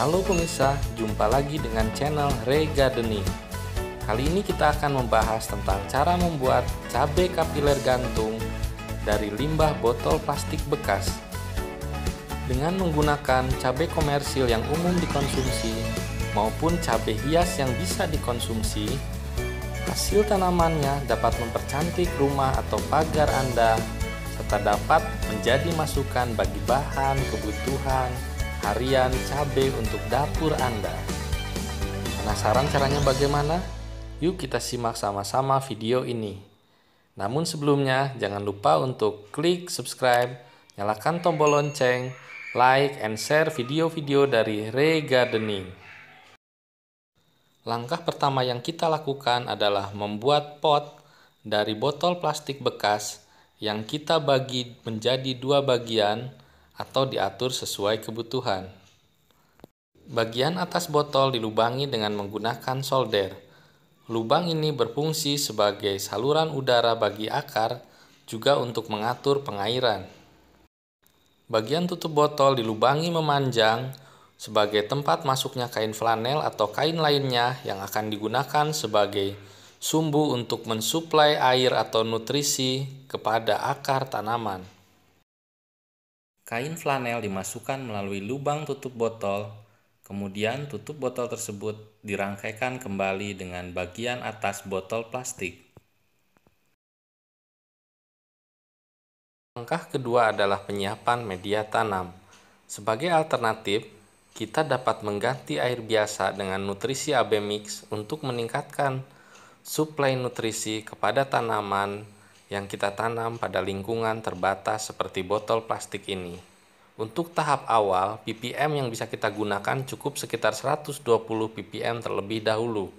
Halo pemirsa, jumpa lagi dengan channel Ray Gardening. Kali ini kita akan membahas tentang cara membuat cabai kapiler gantung dari limbah botol plastik bekas. Dengan menggunakan cabai komersil yang umum dikonsumsi maupun cabai hias yang bisa dikonsumsi, hasil tanamannya dapat mempercantik rumah atau pagar Anda serta dapat menjadi masukan bagi bahan kebutuhan harian cabai untuk dapur Anda. Penasaran caranya bagaimana? Yuk kita simak sama-sama video ini. Namun sebelumnya jangan lupa untuk klik subscribe, nyalakan tombol lonceng, like and share video-video dari Ray Gardening. Langkah pertama yang kita lakukan adalah membuat pot dari botol plastik bekas yang kita bagi menjadi dua bagian atau diatur sesuai kebutuhan. Bagian atas botol dilubangi dengan menggunakan solder. Lubang ini berfungsi sebagai saluran udara bagi akar, juga untuk mengatur pengairan. Bagian tutup botol dilubangi memanjang sebagai tempat masuknya kain flanel atau kain lainnya yang akan digunakan sebagai sumbu untuk mensuplai air atau nutrisi kepada akar tanaman. Kain flanel dimasukkan melalui lubang tutup botol, kemudian tutup botol tersebut dirangkaikan kembali dengan bagian atas botol plastik. Langkah kedua adalah penyiapan media tanam. Sebagai alternatif, kita dapat mengganti air biasa dengan nutrisi AB Mix untuk meningkatkan suplai nutrisi kepada tanaman yang kita tanam pada lingkungan terbatas seperti botol plastik ini. Untuk tahap awal, ppm yang bisa kita gunakan cukup sekitar 120 ppm terlebih dahulu.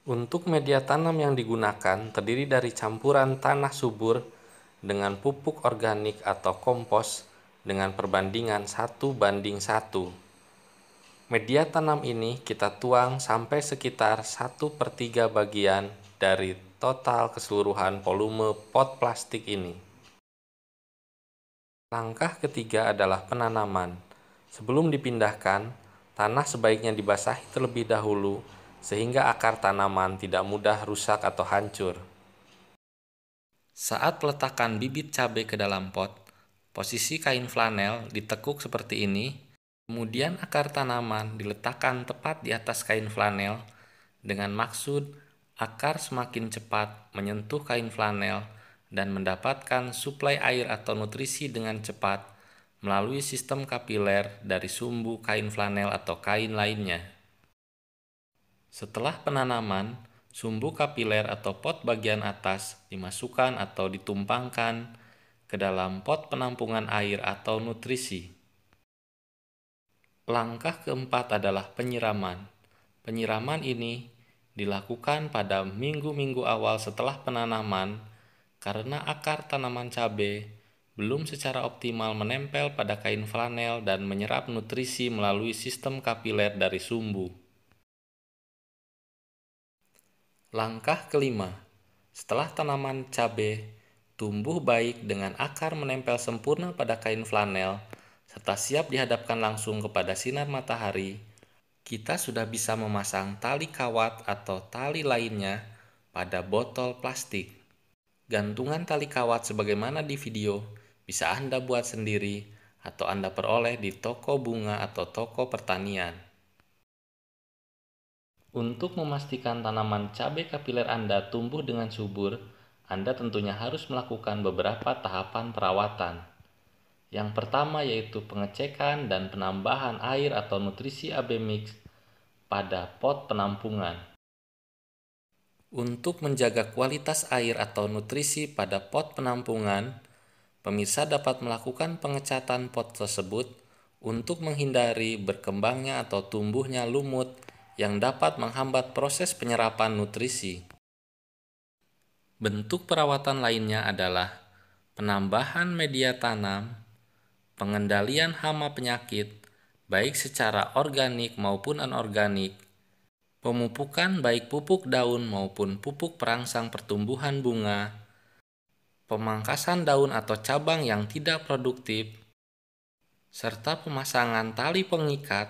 Untuk media tanam yang digunakan terdiri dari campuran tanah subur dengan pupuk organik atau kompos dengan perbandingan 1:1. Media tanam ini kita tuang sampai sekitar 1/3 bagian dari total keseluruhan volume pot plastik ini. Langkah ketiga adalah penanaman. Sebelum dipindahkan, tanah sebaiknya dibasahi terlebih dahulu sehingga akar tanaman tidak mudah rusak atau hancur. Saat peletakan bibit cabai ke dalam pot, posisi kain flanel ditekuk seperti ini, kemudian akar tanaman diletakkan tepat di atas kain flanel dengan maksud akar semakin cepat menyentuh kain flanel dan mendapatkan suplai air atau nutrisi dengan cepat melalui sistem kapiler dari sumbu kain flanel atau kain lainnya. Setelah penanaman, sumbu kapiler atau pot bagian atas dimasukkan atau ditumpangkan ke dalam pot penampungan air atau nutrisi. Langkah keempat adalah penyiraman. Penyiraman ini dilakukan pada minggu-minggu awal setelah penanaman karena akar tanaman cabai belum secara optimal menempel pada kain flanel dan menyerap nutrisi melalui sistem kapiler dari sumbu. Langkah kelima, setelah tanaman cabai tumbuh baik dengan akar menempel sempurna pada kain flanel serta siap dihadapkan langsung kepada sinar matahari, kita sudah bisa memasang tali kawat atau tali lainnya pada botol plastik. Gantungan tali kawat sebagaimana di video bisa Anda buat sendiri atau Anda peroleh di toko bunga atau toko pertanian. Untuk memastikan tanaman cabai kapiler Anda tumbuh dengan subur, Anda tentunya harus melakukan beberapa tahapan perawatan. Yang pertama yaitu pengecekan dan penambahan air atau nutrisi AB Mix pada pot penampungan. Untuk menjaga kualitas air atau nutrisi pada pot penampungan, pemirsa dapat melakukan pengecatan pot tersebut untuk menghindari berkembangnya atau tumbuhnya lumut yang dapat menghambat proses penyerapan nutrisi. Bentuk perawatan lainnya adalah penambahan media tanam, pengendalian hama penyakit, baik secara organik maupun anorganik, pemupukan baik pupuk daun maupun pupuk perangsang pertumbuhan bunga, pemangkasan daun atau cabang yang tidak produktif, serta pemasangan tali pengikat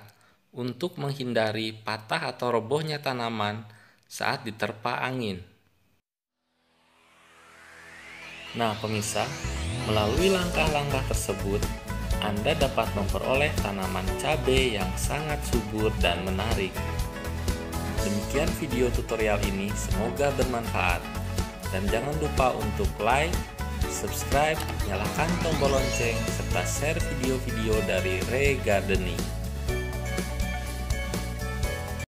untuk menghindari patah atau robohnya tanaman saat diterpa angin. Nah pemirsa, melalui langkah-langkah tersebut, Anda dapat memperoleh tanaman cabai yang sangat subur dan menarik. Demikian video tutorial ini, semoga bermanfaat. Dan jangan lupa untuk like, subscribe, nyalakan tombol lonceng, serta share video-video dari Ray Gardening.